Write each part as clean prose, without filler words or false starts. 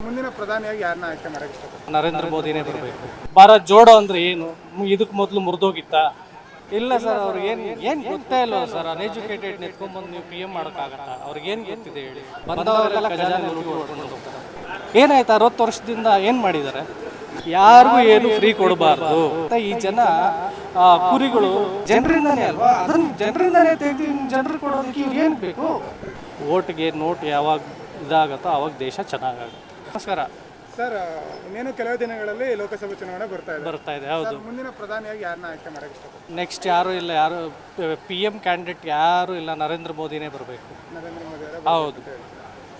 ಮುಂದಿನ ಪ್ರಧಾನಿಯಾಗಿ ಯಾರನ್ನ ಆಯ್ಕೆ ಮಾಡಕ್ಕೆ ಇಷ್ಟಪಡ್ತೀರಾ? ನರೇಂದ್ರ ಮೋದಿನೇ ಬರಬೇಕು. ಭಾರತ್ ಜೋಡೋ ಅಂದ್ರೆ ಏನು? ಇದಕ್ಕೆ ಮೊದಲು ಮುರಿದೋಗಿತ್ತ? ಇಲ್ಲ ಸರ್, ಅವ್ರಿಗೇನು ಗೊತ್ತೇ ಇಲ್ಲ ಸರ್. ಅನ್ಎಜುಕೇಟೆಡ್ ನಿಂತ್ಕೊಂಡ್ಬಂದು ನೀವು PM ಮಾಡೋಕ್ಕಾಗತ್ತಾ? ಅವ್ರಿಗೇನು ಗೊತ್ತಿದೆ ಹೇಳಿ? ಬಂದವರೆಲ್ಲ ಖಜಾನೆ ಲೂಟಿ ಹೊಡ್ಕೊಂಡು ಹೋಗ್ತಾರೆ. ಏನಾಯ್ತು 60 ವರ್ಷದಿಂದ ಏನು ಮಾಡಿದ್ದಾರೆ? ಯಾರಿಗೂ ಏನು ಫ್ರೀ ಕೊಡಬಾರ್ದು. ಈ ಜನ ಕುರಿಗಳು ಜನರಿಂದಾನೇ ಅಲ್ವಾ, ಅದನ್ನ ಜನರಿಂದಾನೇ ತೆಗೆದು ಜನರು ಕೊಡೋದಕ್ಕೆ ಇವ್ರು ಏನು ಬೇಕು? ಓಟ್ಗೆ ನೋಟ್ ಯಾವಾಗ ಇದಾಗತ್ತೋ ಅವಾಗ ದೇಶ ಚೆನ್ನಾಗಾಗುತ್ತೆ. ನಮಸ್ಕಾರ ಸರ್, ಇನ್ನೇನು ಕೆಲವು ದಿನಗಳಲ್ಲಿ ಲೋಕಸಭೆ ಚುನಾವಣೆ ಬರ್ತಾ ಇದೆ. ಹೌದು. ಮುಂದಿನ ಪ್ರಧಾನಿಯಾಗಿ ಯಾರನ್ನ ಆಯ್ಕೆ ಮಾಡಕ್ಕೆ ಇಷ್ಟಪಡ್ತೀರಾ? ನೆಕ್ಸ್ಟ್ ಯಾರು ಇಲ್ಲ, ಯಾರು PM ಕ್ಯಾಂಡಿಡೇಟ್ ಯಾರು ಇಲ್ಲ, ನರೇಂದ್ರ ಮೋದಿನೇ ಬರಬೇಕು. ನರೇಂದ್ರ ಮೋದಿ ಅವರೇ ಹೌದು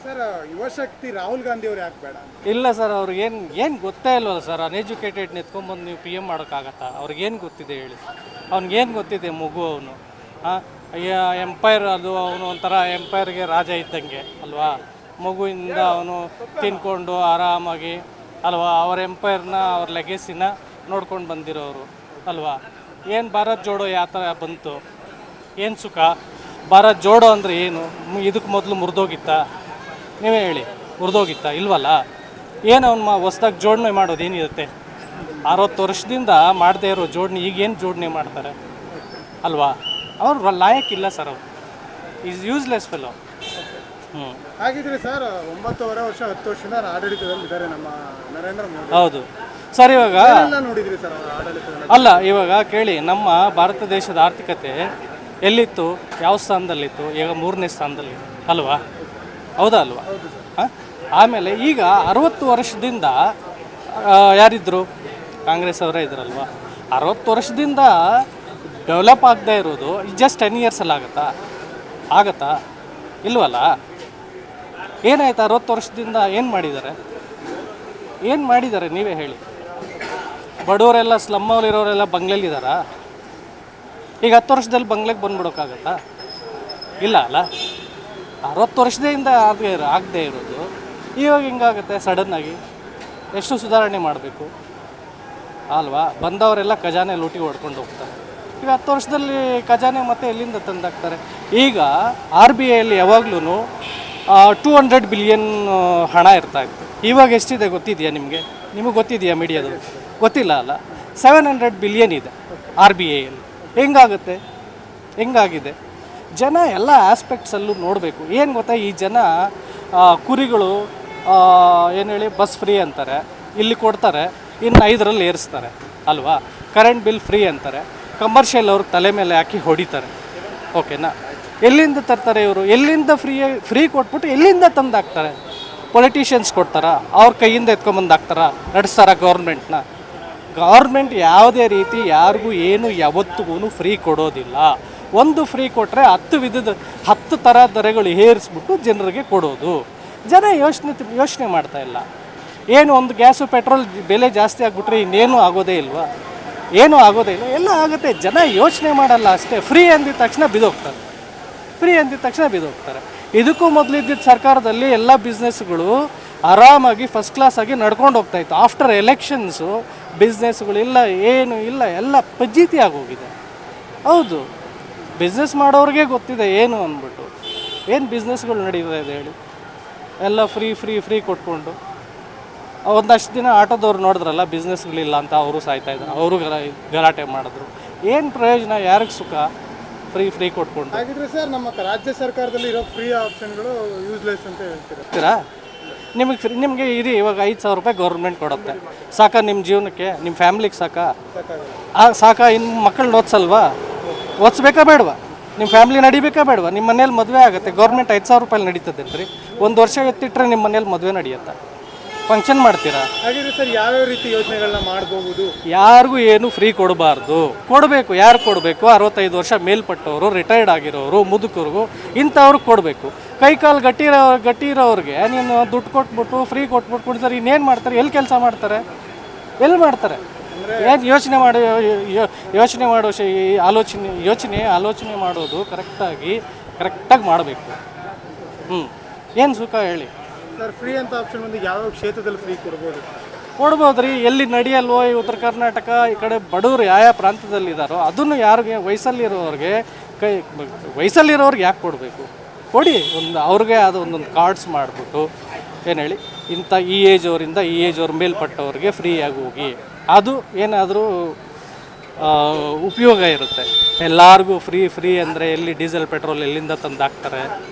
ಸರ್. ಯುವಶಕ್ತಿ ರಾಹುಲ್ ಗಾಂಧಿ ಅವ್ರು ಯಾಕೆ ಬೇಡ? ಇಲ್ಲ ಸರ್, ಅವ್ರಿಗೇನು ಗೊತ್ತೇ ಇಲ್ವಲ್ಲ ಸರ್. ಅನ್ಎಜುಕೇಟೆಡ್ ನಿಂತ್ಕೊಂಡ್ಬಂದು ನೀವು PM ಮಾಡೋಕ್ಕಾಗತ್ತಾ? ಅವ್ರಿಗೇನು ಗೊತ್ತಿದೆ ಹೇಳಿ? ಅವ್ನಿಗೇನು ಗೊತ್ತಿದೆ? ಮಗು ಅವನು ಎಂಪೈರ್, ಅದು ಅವನು ಒಂಥರ ಎಂಪೈರ್ಗೆ ರಾಜ ಇದ್ದಂಗೆ ಅಲ್ವಾ. ಮಗುವಿಂದ ಅವನು ತಿನ್ಕೊಂಡು ಆರಾಮಾಗಿ ಅಲ್ವಾ ಅವ್ರ ಎಂಪೈರ್ನ, ಅವ್ರ ಲೆಗೆಸಿನ ನೋಡ್ಕೊಂಡು ಬಂದಿರೋರು ಅಲ್ವಾ. ಏನು ಭಾರತ್ ಜೋಡೋ ಯಾವ ಥರ ಬಂತು? ಏನು ಸುಖ? ಭಾರತ್ ಜೋಡೋ ಅಂದರೆ ಏನು? ಇದಕ್ಕೆ ಮೊದಲು ಮುರಿದೋಗಿತ್ತ? ನೀವೇ ಹೇಳಿ, ಮುರಿದೋಗಿತ್ತ? ಇಲ್ವಲ್ಲ. ಏನು ಅವ್ನು ಹೊಸ್ದಾಗಿ ಜೋಡಣೆ ಮಾಡೋದು ಏನಿರುತ್ತೆ? 60 ವರ್ಷದಿಂದ ಮಾಡದೇ ಇರೋ ಜೋಡಣೆ ಈಗೇನು ಜೋಡಣೆ ಮಾಡ್ತಾರೆ ಅಲ್ವಾ. ಅವ್ರು ಲಾಯಕ್ಕಿಲ್ಲ ಸರ್. ಅವ್ರು ಈಸ್ ಯೂಸ್ಲೆಸ್ ಫೆಲೋ. ಹಾಗಿದ್ರೆ ಸರ್, 9.5 ವರ್ಷ 10 ವರ್ಷದಿಂದ ಆಡಳಿತದಲ್ಲಿ ಇದ್ದಾರೆ ನಮ್ಮ ನರೇಂದ್ರ ಮೋದಿ. ಹೌದು ಸರ್. ಇವಾಗ ನೋಡಿದ್ರಿ ಸರ್ ಅವರ ಆಡಳಿತದಲ್ಲಿ? ಅಲ್ಲ, ಇವಾಗ ಕೇಳಿ, ನಮ್ಮ ಭಾರತ ದೇಶದ ಆರ್ಥಿಕತೆ ಎಲ್ಲಿತ್ತು? ಯಾವ ಸ್ಥಾನದಲ್ಲಿತ್ತು? ಈಗ 3ನೇ ಸ್ಥಾನದಲ್ಲಿ ಅಲ್ವಾ. ಹೌದಾ ಅಲ್ವಾ? ಆಮೇಲೆ ಈಗ 60 ವರ್ಷದಿಂದ ಯಾರಿದ್ರು? ಕಾಂಗ್ರೆಸ್ ಅವರೇ ಇದ್ರಲ್ವಾ. 60 ವರ್ಷದಿಂದ ಡೆವಲಪ್ ಆಗದೆ ಇರೋದು ಜಸ್ಟ್ 10 ಇಯರ್ಸಲ್ಲಿ ಆಗತ್ತಾ? ಇಲ್ವಲ್ಲ. ಏನಾಯ್ತು 60 ವರ್ಷದಿಂದ? ಏನು ಮಾಡಿದ್ದಾರೆ ನೀವೇ ಹೇಳಿ? ಬಡವರೆಲ್ಲ, ಸ್ಲಮ್ಮಲ್ಲಿರೋರೆಲ್ಲ ಬಂಗ್ಲೆಲಿದ್ದಾರಾ? ಈಗ 10 ವರ್ಷದಲ್ಲಿ ಬಂಗ್ಲೆಗೆ ಬಂದ್ಬಿಡೋಕ್ಕಾಗತ್ತಾ? ಇಲ್ಲ ಅಲ್ಲ. 60 ವರ್ಷದಿಂದ ಆಗದೆ ಇರೋದು ಇವಾಗ ಹಿಂಗಾಗುತ್ತೆ ಸಡನ್ನಾಗಿ. ಎಷ್ಟು ಸುಧಾರಣೆ ಮಾಡಬೇಕು ಅಲ್ವಾ. ಬಂದವರೆಲ್ಲ ಖಜಾನೆ ಲೂಟಿ ಹೊಡ್ಕೊಂಡು ಹೋಗ್ತಾರೆ. ಈಗ 10 ವರ್ಷದಲ್ಲಿ ಖಜಾನೆ ಮತ್ತೆ ಎಲ್ಲಿಂದ ತಂದಾಕ್ತಾರೆ? ಈಗ RBIಯಲ್ಲಿ ಯಾವಾಗ್ಲೂ 200 ಬಿಲಿಯನ್ ಹಣ ಇರ್ತಾ ಇತ್ತು. ಇವಾಗ ಎಷ್ಟಿದೆ ಗೊತ್ತಿದೆಯಾ ನಿಮಗೆ? ನಿಮಗೆ ಗೊತ್ತಿದೆಯಾ? ಮೀಡಿಯಾದು ಗೊತ್ತಿಲ್ಲ ಅಲ್ಲ. 700 ಬಿಲಿಯನ್ ಇದೆ RBIಯಲ್ಲಿ. ಹೆಂಗಾಗಿದೆ? ಜನ ಎಲ್ಲ ಆಸ್ಪೆಕ್ಟ್ಸಲ್ಲೂ ನೋಡಬೇಕು. ಏನು ಗೊತ್ತಾ, ಈ ಜನ ಕುರಿಗಳು ಏನು ಹೇಳಿ, ಬಸ್ ಫ್ರೀ ಅಂತಾರೆ, ಇಲ್ಲಿ ಕೊಡ್ತಾರೆ, ಇನ್ನು 5ರಲ್ಲಿ ಏರಿಸ್ತಾರೆ ಅಲ್ವಾ. ಕರೆಂಟ್ ಬಿಲ್ ಫ್ರೀ ಅಂತಾರೆ, ಕಮರ್ಷಿಯಲ್ ಅವ್ರಿಗೆ ತಲೆ ಮೇಲೆ ಹಾಕಿ ಹೊಡಿತಾರೆ. ಓಕೆನಾ? ಎಲ್ಲಿಂದ ತರ್ತಾರೆ ಇವರು? ಎಲ್ಲಿಂದ ಫ್ರೀ ಕೊಟ್ಬಿಟ್ಟು ಎಲ್ಲಿಂದ ತಂದು ಹಾಕ್ತಾರೆ? ಪೊಲಿಟಿಷಿಯನ್ಸ್ ಕೊಡ್ತಾರಾ? ಅವ್ರ ಕೈಯಿಂದ ಎತ್ಕೊಂಬಂದು ಹಾಕ್ತಾರ? ನಡೆಸ್ತಾರ ಗೌರ್ಮೆಂಟ್ ಯಾವುದೇ ರೀತಿ ಯಾರಿಗೂ ಏನು ಯಾವತ್ತಿಗೂ ಫ್ರೀ ಕೊಡೋದಿಲ್ಲ. ಒಂದು ಫ್ರೀ ಕೊಟ್ಟರೆ 10 ಥರ ದರಗಳು ಏರಿಸ್ಬಿಟ್ಟು ಜನರಿಗೆ ಕೊಡೋದು. ಜನ ಯೋಚನೆ ಮಾಡ್ತಾ ಇಲ್ಲ. ಏನು ಒಂದು ಗ್ಯಾಸು ಪೆಟ್ರೋಲ್ ಬೆಲೆ ಜಾಸ್ತಿ ಆಗಿಬಿಟ್ರೆ ಇನ್ನೇನು ಆಗೋದೇ ಇಲ್ವಾ? ಏನೂ ಆಗೋದೇ ಇಲ್ಲ. ಎಲ್ಲ ಆಗುತ್ತೆ. ಜನ ಯೋಚನೆ ಮಾಡಲ್ಲ ಅಷ್ಟೇ. ಫ್ರೀ ಅಂದಿದ ತಕ್ಷಣ ಬಿದ್ದೋಗ್ತಾರೆ. ಇದಕ್ಕೂ ಮೊದಲಿದ್ದಿದ್ದ ಸರ್ಕಾರದಲ್ಲಿ ಎಲ್ಲ ಬಿಸ್ನೆಸ್ಗಳು ಆರಾಮಾಗಿ ಫಸ್ಟ್ ಕ್ಲಾಸಾಗಿ ನಡ್ಕೊಂಡು ಹೋಗ್ತಾಯಿತ್ತು. ಆಫ್ಟರ್ ಎಲೆಕ್ಷನ್ಸು ಬಿಸ್ನೆಸ್ಗಳಿಲ್ಲ, ಏನೂ ಇಲ್ಲ, ಎಲ್ಲ ಪಜ್ಜಿತಿ ಆಗೋಗಿದೆ. ಹೌದು, ಬಿಸ್ನೆಸ್ ಮಾಡೋರಿಗೆ ಗೊತ್ತಿದೆ ಏನು ಅಂದ್ಬಿಟ್ಟು. ಏನು ಬಿಸ್ನೆಸ್ಗಳು ನಡೀತಾ ಇದೆ ಹೇಳಿ? ಎಲ್ಲ ಫ್ರೀ ಕೊಟ್ಕೊಂಡು. ಒಂದಷ್ಟು ದಿನ ಆಟೋದವ್ರು ನೋಡಿದ್ರಲ್ಲ, ಬಿಸ್ನೆಸ್ಗಳಿಲ್ಲ ಅಂತ ಅವರು ಸಾಯ್ತಾಯಿದ್ರು, ಅವರು ಗಲಾಟೆ ಮಾಡಿದ್ರು. ಏನು ಪ್ರಯೋಜನ? ಯಾರಿಗೆ ಸುಖ? ಫ್ರೀ ಕೊಟ್ಕೊಂಡು. ಹಾಗಿದ್ರೆ ಸರ್, ನಮ್ಮ ರಾಜ್ಯ ಸರ್ಕಾರದಲ್ಲಿ ಇರೋ ಫ್ರೀ ಆಪ್ಷನ್ಗಳು ಯೂಸ್ಲೆಸ್ ಅಂತ ಹೇಳ್ತೀರಾ? ನಿಮಗೆ ಇರಿ, ಇವಾಗ 5,000 ರೂಪಾಯಿ ಗೌರ್ಮೆಂಟ್ ಕೊಡುತ್ತೆ. ಸಾಕಾ ನಿಮ್ಮ ಜೀವನಕ್ಕೆ, ನಿಮ್ಮ ಫ್ಯಾಮ್ಲಿಗೆ ಸಾಕಾ? ಇನ್ನು ಮಕ್ಕಳನ್ನ ಓದಿಸ್ಬೇಕಾ ಬೇಡವಾ? ನಿಮ್ಮ ಫ್ಯಾಮ್ಲಿ ನಡಿಬೇಕಾ ಬೇಡವಾ? ನಿಮ್ಮ ಮನೇಲಿ ಮದುವೆ ಆಗುತ್ತೆ, ಗೌರ್ಮೆಂಟ್ 5,000 ರೂಪಾಯಿ ನಡೀತದೇನ್ರಿ? ಒಂದು ವರ್ಷ ಎತ್ತಿಟ್ರೆ ನಿಮ್ಮ ಮನೇಲಿ ಮದುವೆ ನಡೆಯುತ್ತಾ? ಫಂಕ್ಷನ್ ಮಾಡ್ತೀರಾ? ಹಾಗಿದ್ರೆ ಸರ್, ಯಾವ್ಯಾವ ರೀತಿ ಯೋಜನೆಗಳನ್ನ ಮಾಡಬಹುದು? ಯಾರಿಗೂ ಏನು ಫ್ರೀ ಕೊಡಬಾರ್ದು. ಕೊಡಬೇಕು. ಯಾರು ಕೊಡಬೇಕು? 65 ವರ್ಷ ಮೇಲ್ಪಟ್ಟವರು, ರಿಟೈರ್ಡ್ ಆಗಿರೋರು, ಮುದುಕರಿಗೂ ಇಂಥವ್ರಿಗೆ ಕೊಡಬೇಕು. ಕೈಕಾಲು ಗಟ್ಟಿ ಇರೋರಿಗೆ ನೀನು ದುಡ್ಡು ಕೊಟ್ಬಿಟ್ಟು ಫ್ರೀ ಕೊಟ್ಬಿಟ್ಟು ಕೊಡ್ತಾರೆ. ಇನ್ನೇನು ಮಾಡ್ತಾರೆ? ಎಲ್ಲಿ ಕೆಲಸ ಮಾಡ್ತಾರೆ? ಎಲ್ಲಿ ಮಾಡ್ತಾರೆ? ಏನು ಯೋಚನೆ ಮಾಡೋ ಆಲೋಚನೆ ಮಾಡೋದು ಕರೆಕ್ಟಾಗಿ ಮಾಡಬೇಕು. ಏನು ಸುಖ ಹೇಳಿ ಸರ್? ಫ್ರೀ ಅಂತ ಆಪ್ಷನ್ ಒಂದು ಯಾವ ಕ್ಷೇತ್ರದಲ್ಲಿ ಫ್ರೀ ಕೊಡ್ಬೋದು ರೀ? ಎಲ್ಲಿ ನಡೆಯಲ್ವೋ? ಈ ಉತ್ತರ ಕರ್ನಾಟಕ ಈ ಕಡೆ ಬಡವರು ಯಾವ ಪ್ರಾಂತ್ಯದಲ್ಲಿದ್ದಾರೋ ಅದನ್ನು ಯಾರಿಗೆ ವಯಸ್ಸಲ್ಲಿರೋರಿಗೆ ಯಾಕೆ ಕೊಡಬೇಕು? ಕೊಡಿ. ಅವ್ರಿಗೆ ಅದು ಒಂದೊಂದು ಕಾರ್ಡ್ಸ್ ಮಾಡಿಬಿಟ್ಟು ಏನು ಹೇಳಿ, ಇಂಥ ಈ ಏಜ್ ಅವರಿಂದ ಈ ಏಜ್ ಅವ್ರ ಮೇಲ್ಪಟ್ಟವ್ರಿಗೆ ಫ್ರೀಯಾಗಿ ಹೋಗಿ, ಅದು ಏನಾದರೂ ಉಪಯೋಗ ಇರುತ್ತೆ. ಎಲ್ಲರಿಗೂ ಫ್ರೀ ಅಂದರೆ ಎಲ್ಲಿ ಡೀಸೆಲ್ ಪೆಟ್ರೋಲ್ ಎಲ್ಲಿಂದ ತಂದು ಹಾಕ್ತಾರೆ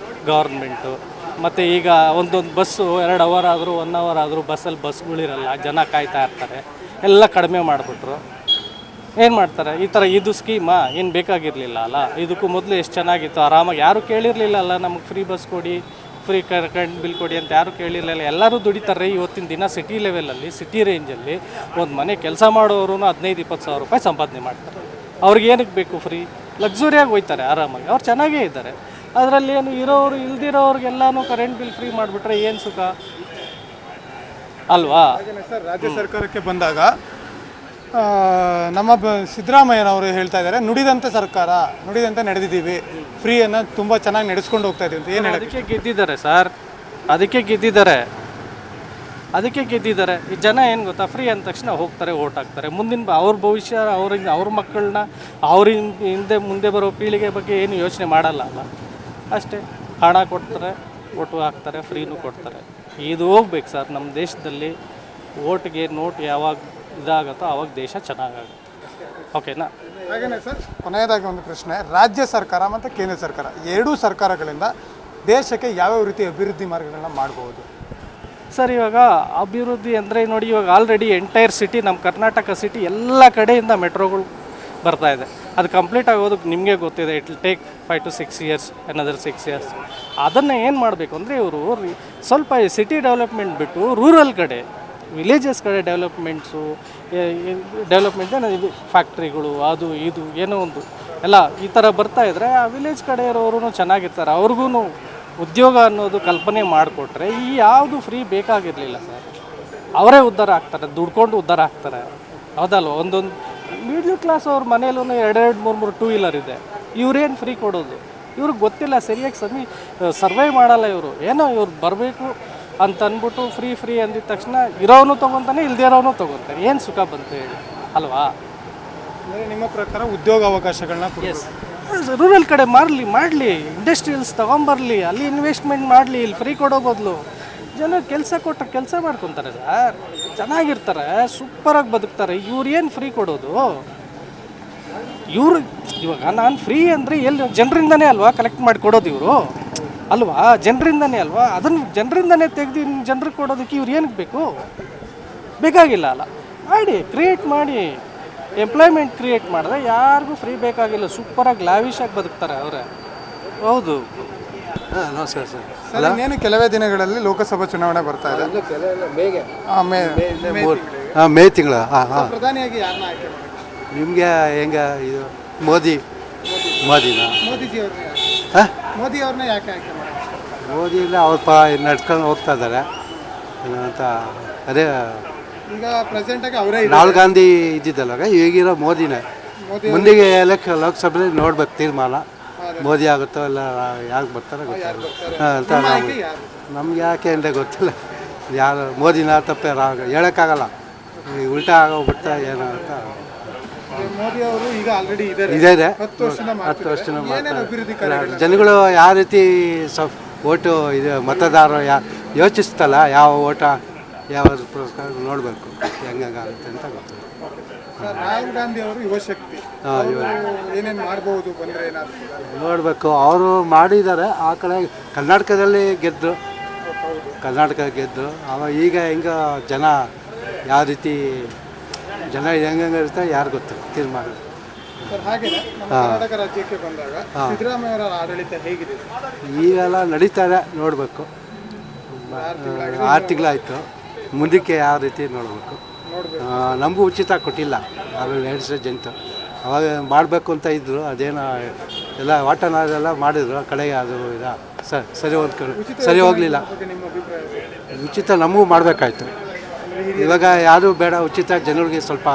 ಗೌರ್ಮೆಂಟು. ಮತ್ತು ಈಗ ಒಂದೊಂದು ಬಸ್ಸು 2 ಅವರ್ ಆದರೂ 1 ಅವರ್ ಆದರೂ ಬಸ್ಸಲ್ಲಿ ಬಸ್ಗಳಿರಲ್ಲ, ಜನ ಕಾಯ್ತಾ ಇರ್ತಾರೆ. ಎಲ್ಲ ಕಡಿಮೆ ಮಾಡಿಬಿಟ್ರು. ಏನು ಮಾಡ್ತಾರೆ ಈ ಥರ? ಇದು ಸ್ಕೀಮಾ ಏನು ಬೇಕಾಗಿರಲಿಲ್ಲ ಅಲ್ಲ. ಇದಕ್ಕೂ ಮೊದಲು ಎಷ್ಟು ಚೆನ್ನಾಗಿತ್ತು, ಆರಾಮಾಗಿ ಯಾರೂ ಕೇಳಿರಲಿಲ್ಲ ಅಲ್ಲ, ನಮಗೆ ಫ್ರೀ ಬಸ್ ಕೊಡಿ, ಫ್ರೀ ಕರೆಂಟ್ ಬಿಲ್ ಕೊಡಿ ಅಂತ ಯಾರೂ ಕೇಳಿರಲಿಲ್ಲ. ಎಲ್ಲರೂ ದುಡಿತಾರೆ. ಇವತ್ತಿನ ದಿನ ಸಿಟಿ ಲೆವೆಲಲ್ಲಿ, ಸಿಟಿ ರೇಂಜಲ್ಲಿ ಒಂದು ಮನೆ ಕೆಲಸ ಮಾಡೋರು 15-20 ಸಾವಿರ ರೂಪಾಯಿ ಸಂಪಾದನೆ ಮಾಡ್ತಾರೆ. ಅವ್ರಿಗೆ ಏನಕ್ಕೆ ಬೇಕು ಫ್ರೀ? ಲಕ್ಸುರಿಯಾಗಿ ಹೋಯ್ತಾರೆ ಆರಾಮಾಗಿ, ಅವ್ರು ಚೆನ್ನಾಗೇ ಇದ್ದಾರೆ. ಅದರಲ್ಲಿ ಏನು ಇರೋರು ಇಲ್ದಿರೋರಿಗೆಲ್ಲನೂ ಕರೆಂಟ್ ಬಿಲ್ ಫ್ರೀ ಮಾಡಿಬಿಟ್ರೆ ಏನು ಸುಖ ಅಲ್ವಾ? ಸರ್, ರಾಜ್ಯ ಸರ್ಕಾರಕ್ಕೆ ಬಂದಾಗ ನಮ್ಮ ಸಿದ್ದರಾಮಯ್ಯನವರು ಹೇಳ್ತಾ ಇದ್ದಾರೆ, ನುಡಿದಂತೆ ಸರ್ಕಾರ, ನುಡಿದಂತೆ ನಡೆದಿದ್ದೀವಿ, ಫ್ರೀಯನ್ನು ತುಂಬ ಚೆನ್ನಾಗಿ ನಡೆಸ್ಕೊಂಡು ಹೋಗ್ತಾ ಇದೀವಿ ಅಂತ. ಏನು ಅದಕ್ಕೆ ಗೆದ್ದಿದ್ದಾರೆ ಸರ್, ಅದಕ್ಕೆ ಗೆದ್ದಿದ್ದಾರೆ. ಈ ಜನ ಏನು ಗೊತ್ತಾ, ಫ್ರೀ ಅಂದ ತಕ್ಷಣ ಹೋಗ್ತಾರೆ, ಓಟ್ ಹಾಕ್ತಾರೆ. ಮುಂದಿನ ಅವ್ರ ಭವಿಷ್ಯ, ಅವ್ರ ಮಕ್ಕಳನ್ನ, ಅವ್ರ ಮುಂದೆ ಬರೋ ಪೀಳಿಗೆ ಬಗ್ಗೆ ಏನು ಯೋಚನೆ ಮಾಡಲ್ಲ ಅಲ್ಲ. ಅಷ್ಟೇ, ಹಣ ಕೊಡ್ತಾರೆ, ಓಟು ಹಾಕ್ತಾರೆ, ಫ್ರೀನೂ ಕೊಡ್ತಾರೆ. ಇದು ಹೋಗ್ಬೇಕು ಸರ್. ನಮ್ಮ ದೇಶದಲ್ಲಿ ಓಟ್ಗೆ ನೋಟ್ ಯಾವಾಗ ಇದಾಗುತ್ತೋ ಆವಾಗ ದೇಶ ಚೆನ್ನಾಗಾಗುತ್ತೆ. ಓಕೆನಾ? ಹಾಗೆಯೇ ಸರ್, ಕೊನೆಯದಾಗಿ ಒಂದು ಪ್ರಶ್ನೆ. ರಾಜ್ಯ ಸರ್ಕಾರ ಮತ್ತು ಕೇಂದ್ರ ಸರ್ಕಾರ ಎರಡೂ ಸರ್ಕಾರಗಳಿಂದ ದೇಶಕ್ಕೆ ಯಾವ್ಯಾವ ರೀತಿ ಅಭಿವೃದ್ಧಿ ಮಾರ್ಗಗಳನ್ನ ಮಾಡ್ಬೋದು ಸರ್? ಇವಾಗ ಅಭಿವೃದ್ಧಿ ಅಂದರೆ ನೋಡಿ, ಇವಾಗ ಆಲ್ರೆಡಿ ಎಂಟೈರ್ ಸಿಟಿ, ನಮ್ಮ ಕರ್ನಾಟಕ ಸಿಟಿ ಎಲ್ಲ ಕಡೆಯಿಂದ ಮೆಟ್ರೋಗಳು ಬರ್ತಾ ಇದೆ. ಅದು ಕಂಪ್ಲೀಟ್ ಆಗೋದಕ್ಕೆ ನಿಮಗೆ ಗೊತ್ತಿದೆ, it will take 5 to 6 years, another 6 years. ಅದನ್ನು ಏನು ಮಾಡಬೇಕು ಅಂದರೆ ಇವರು ಸ್ವಲ್ಪ ಸಿಟಿ ಡೆವಲಪ್ಮೆಂಟ್ ಬಿಟ್ಟು ರೂರಲ್ ಕಡೆ, ವಿಲೇಜಸ್ ಕಡೆ ಡೆವಲಪ್ಮೆಂಟ್ಸು, ಇದು ಫ್ಯಾಕ್ಟ್ರಿಗಳು, ಅದು ಇದು ಏನೋ ಒಂದು ಎಲ್ಲ ಈ ಥರ ಬರ್ತಾಯಿದ್ರೆ ಆ ವಿಲೇಜ್ ಕಡೆ ಇರೋರು ಚೆನ್ನಾಗಿರ್ತಾರೆ. ಅವ್ರಿಗೂ ಉದ್ಯೋಗ ಅನ್ನೋದು ಕಲ್ಪನೆ ಮಾಡಿಕೊಟ್ರೆ ಈ ಯಾವುದು ಫ್ರೀ ಬೇಕಾಗಿರಲಿಲ್ಲ ಸರ್. ಅವರೇ ಉದ್ಧಾರ ಆಗ್ತಾರೆ, ದುಡ್ಕೊಂಡು ಉದ್ಧಾರ ಆಗ್ತಾರೆ. ಹೌದಲ್ವ? ಒಂದೊಂದು ಮಿಡ್ಲ್ ಕ್ಲಾಸ್ ಅವ್ರ ಮನೇಲೂ 2-3 ಟೂ ವೀಲರ್ ಇದೆ. ಇವ್ರೇನು ಫ್ರೀ ಕೊಡೋದು? ಇವ್ರಿಗೆ ಗೊತ್ತಿಲ್ಲ, ಸರಿಯಾಗಿ ಸರ್ವೈ ಮಾಡಲ್ಲ ಇವರು. ಏನೋ ಇವ್ರು ಬರಬೇಕು ಅಂತ ಅಂದ್ಬಿಟ್ಟು ಫ್ರೀ ಅಂದಿದ ತಕ್ಷಣ ಇರೋನು ತೊಗೊತಾನೆ, ಇಲ್ದಿರೋನು ತೊಗೊತಾನೆ. ಏನು ಸುಖ ಬಂತು ಹೇಳಿ ಅಲ್ವಾ? ಅಂದರೆ ನಿಮ್ಮ ಪ್ರಕಾರ ಉದ್ಯೋಗ ಅವಕಾಶಗಳನ್ನ ರೂರಲ್ ಕಡೆ ಮಾಡಲಿ, ಇಂಡಸ್ಟ್ರಿಯಲ್ಸ್ ತೊಗೊಂಬರಲಿ, ಅಲ್ಲಿ ಇನ್ವೆಸ್ಟ್ಮೆಂಟ್ ಮಾಡಲಿ. ಇಲ್ಲಿ ಫ್ರೀ ಕೊಡೋ ಬದಲು ಜನ ಕೆಲಸ ಕೊಟ್ಟರೆ ಕೆಲಸ ಮಾಡ್ಕೊತಾರೆ ಸರ್, ಚೆನ್ನಾಗಿರ್ತಾರೆ, ಸೂಪರಾಗಿ ಬದುಕ್ತಾರೆ. ಇವ್ರು ಏನು ಫ್ರೀ ಕೊಡೋದು? ಇವರು ಇವಾಗ ನಾನು ಫ್ರೀ ಅಂದರೆ ಎಲ್ಲಿ ಜನರಿಂದನೇ ಅಲ್ವಾ ಕಲೆಕ್ಟ್ ಮಾಡಿ ಕೊಡೋದು ಇವರು ಅಲ್ವಾ? ಜನರಿಂದನೇ ಅಲ್ವಾ? ಅದನ್ನು ಜನರಿಂದನೇ ತೆಗೆದು ಜನರಿಗೆ ಕೊಡೋದಕ್ಕೆ ಇವ್ರು ಏನಕ್ಕೆ ಬೇಕು? ಬೇಕಾಗಿಲ್ಲ ಅಲ್ಲ. ಕ್ರಿಯೇಟ್ ಮಾಡಿ, ಎಂಪ್ಲಾಯ್ಮೆಂಟ್ ಕ್ರಿಯೇಟ್ ಮಾಡಿದ್ರೆ ಯಾರಿಗೂ ಫ್ರೀ ಬೇಕಾಗಿಲ್ಲ. ಸೂಪರಾಗಿ ಲ್ಯಾವಿಶಾಗಿ ಬದುಕ್ತಾರೆ ಅವರೇ. ಹೌದು. ನಮಸ್ಕಾರ ಸರ್. ಸರ್, ಇನ್ನೇನು ಕೆಲವೇ ದಿನಗಳಲ್ಲಿ ಲೋಕಸಭಾ ಚುನಾವಣೆ ಬರ್ತಾ ಇದೆ. ಮೇ ತಿಂಗಳ. ಪ್ರಧಾನಿಯಾಗಿ ಯಾರನ್ನ ಆಯ್ಕೆ ಮಾಡಿ? ನಿಮಗೆ ಹೆಂಗೆ ಇದು ಮೋದಿನ ಮೋದಿ ಅವ್ರನ್ನ ಯಾಕೆ ಆಯ್ಕೆ ಮಾಡಿ? ಮೋದಿ ಇಲ್ಲ, ಅವ್ರ ನಡ್ಕೊಂಡು ಹೋಗ್ತಾ ಇದ್ದಾರೆ ಅಂತ. ಅದೇ ಈಗ ಪ್ರೆಸೆಂಟಾಗಿ ಅವರೇ ರಾಹುಲ್ ಗಾಂಧಿ ಇದ್ದಿದ್ದಲ್ಲ, ಈಗಿರೋ ಮೋದಿನೇ. ಮುಂದಿಗೆ ಲೋಕಸಭೆಯಲ್ಲಿ ನೋಡ್ಬೇಕು ತೀರ್ಮಾನ, ಮೋದಿ ಆಗುತ್ತೋ ಇಲ್ಲ ಯಾಕೆ ಬರ್ತಾರೆ ಗೊತ್ತಿಲ್ಲ ಅಂತ. ನಮ್ಗೆ ಯಾಕೆ ಅಂದರೆ ಗೊತ್ತಿಲ್ಲ, ಯಾರು ಮೋದಿನ ತಪ್ಪೇ ಹೇಳೋಕ್ಕಾಗಲ್ಲ, ಉಲ್ಟಾ ಆಗೋಗ್ಬಿಡ್ತಾ ಏನೋ ಅಂತ. ಮೋದಿ ಅವರು ಈಗ ಆಲ್ರೆಡಿ ಇದೆ, 10 ವರ್ಷದಿಂದ ಮಾಡ್ತಾರೆ. ಜನಗಳು ಯಾವ ರೀತಿ ಓಟು ಇದು ಮತದಾರ ಯೋಚಿಸ್ತಲ್ಲ, ಯಾವ ಓಟ ಯಾವ ನೋಡಬೇಕು ಹೆಂಗಾಗುತ್ತೆ ಅಂತ ಗೊತ್ತಿಲ್ಲ. ರಾಹುಲ್ ಗಾಂಧಿ ಅವರು ಯುವಶಕ್ತಿ, ಏನೇನು ಮಾಡ್ಬೋದು ಬಂದರೆ ಏನಾದ್ರು ನೋಡಬೇಕು. ಅವರು ಮಾಡಿದ್ದಾರೆ ಆ ಕಡೆ. ಕರ್ನಾಟಕ ಗೆದ್ದು ಅವಾಗ ಈಗ ಹೆಂಗೆ ಜನ ಯಾವ ರೀತಿ ಜನ ಹೆಂಗೆ ಇರ್ತಾರೆ ಯಾರು ಗೊತ್ತು ತೀರ್ಮಾನ. ಸರ್, ಹಾಗೆ ನಮ್ಮ ಕರ್ನಾಟಕ ರಾಜ್ಯಕ್ಕೆ ಬಂದಾಗ ಸಿದ್ದರಾಮಯ್ಯ ಅವರ ಆಡಳಿತ ಹೇಗಿದೆ? ಈಗೆಲ್ಲ ನಡೀತಾರೆ, ನೋಡಬೇಕು. 6 ತಿಂಗಳಾಯಿತು, ಮುಂದಕ್ಕೆ ಯಾವ ರೀತಿ ನೋಡಬೇಕು. ನಮಗೂ ಉಚಿತ ಕೊಟ್ಟಿಲ್ಲ, ಆಮೇಲೆ 2 ಜಂತು ಅವಾಗ ಮಾಡಬೇಕು ಅಂತ ಇದ್ದರು. ಅದೇನೋ ಎಲ್ಲ ವಾಟನೆಲ್ಲ ಮಾಡಿದ್ರು, ಕಡೆಗೆ ಅದು ಸರಿ ಹೋಗಲಿಲ್ಲ. ಉಚಿತ ನಮಗೂ ಮಾಡಬೇಕಾಯ್ತು. ಇವಾಗ ಯಾರೂ ಬೇಡ, ಉಚಿತ ಜನಗಳಿಗೆ ಸ್ವಲ್ಪ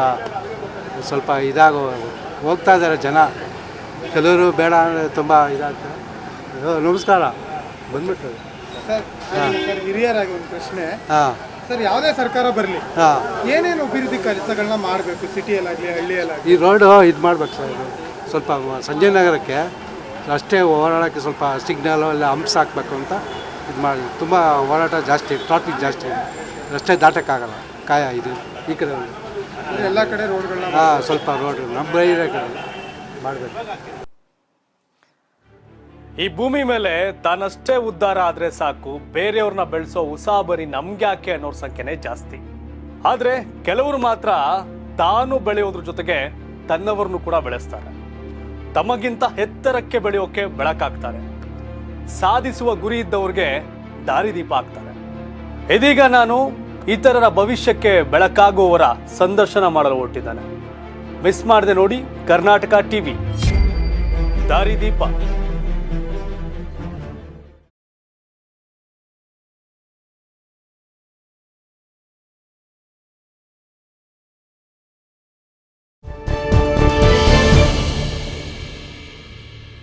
ಹೋಗ್ತಾ ಇದ್ದಾರೆ ಜನ. ಕೆಲವರು ಬೇಡ ಅಂದರೆ ತುಂಬ ಇದಾಗ್ತದೆ. ನಮಸ್ಕಾರ, ಬಂದ್ಬಿಟ್ಟು ಸರ್, ಹಿರಿಯರಾಗಿ ಒಂದು ಪ್ರಶ್ನೆ. ಸರ್, ಯಾವುದೇ ಸರ್ಕಾರ ಬರಲಿ, ಏನೇನು ಅಭಿವೃದ್ಧಿ ಕೆಲಸಗಳನ್ನ ಮಾಡಬೇಕು ಸಿಟಿಯಲ್ಲಾಗಲಿ ಹಳ್ಳಿಯಲ್ಲಾಗಲಿ? ಈ ರೋಡು ಇದು ಮಾಡ್ಬೇಕು ಸರ್. ಇದು ಸ್ವಲ್ಪ ಸಂಜಯ್ ನಗರಕ್ಕೆ ಅಷ್ಟೇ ಓಡಾಡೋಕ್ಕೆ ಸ್ವಲ್ಪ ಸಿಗ್ನಲು ಎಲ್ಲ ಹಂಪ್ಸ್ ಹಾಕಬೇಕು ಅಂತ ಇದು ಮಾಡಿ ತುಂಬ ಓಡಾಟ ಜಾಸ್ತಿ, ಟ್ರಾಫಿಕ್ ಜಾಸ್ತಿ, ರಸ್ತೆ ದಾಟಕ್ಕಾಗಲ್ಲ. ಇದು ಈ ಕಡೆ ಎಲ್ಲ ಕಡೆ ರೋಡ್ಗಳನ್ನ ಹಾಂ, ಸ್ವಲ್ಪ ರೋಡ್ ನಮ್ಮ ಏರಿಯಾ ಕಡೆ ಮಾಡಬೇಕು. ಈ ಭೂಮಿ ಮೇಲೆ ತಾನಷ್ಟೇ ಉದ್ಧಾರ ಆದ್ರೆ ಸಾಕು, ಬೇರೆಯವ್ರನ್ನ ಬೆಳೆಸೋ ಉಸಾಬರಿ ನಮ್ಗ್ಯಾಕೆ ಅನ್ನೋರ್ ಸಂಖ್ಯೆನೇ ಜಾಸ್ತಿ. ಆದ್ರೆ ಕೆಲವರು ಮಾತ್ರ ತಾನು ಬೆಳೆಯೋದ್ರ ಜೊತೆಗೆ ತನ್ನವರನ್ನು ಕೂಡ ಬೆಳೆಸ್ತಾರೆ. ತಮಗಿಂತ ಎತ್ತರಕ್ಕೆ ಬೆಳೆಯೋಕೆ ಬೆಳಕಾಗ್ತಾರೆ. ಸಾಧಿಸುವ ಗುರಿ ಇದ್ದವ್ರಿಗೆ ದಾರಿದೀಪ ಆಗ್ತಾರೆ. ಇದೀಗ ನಾನು ಇತರರ ಭವಿಷ್ಯಕ್ಕೆ ಬೆಳಕಾಗುವವರ ಸಂದರ್ಶನ ಮಾಡಲು ಹೊರಟಿದ್ದಾನೆ. ಮಿಸ್ ಮಾಡದೆ ನೋಡಿ ಕರ್ನಾಟಕ ಟಿವಿ ದಾರಿದೀಪ.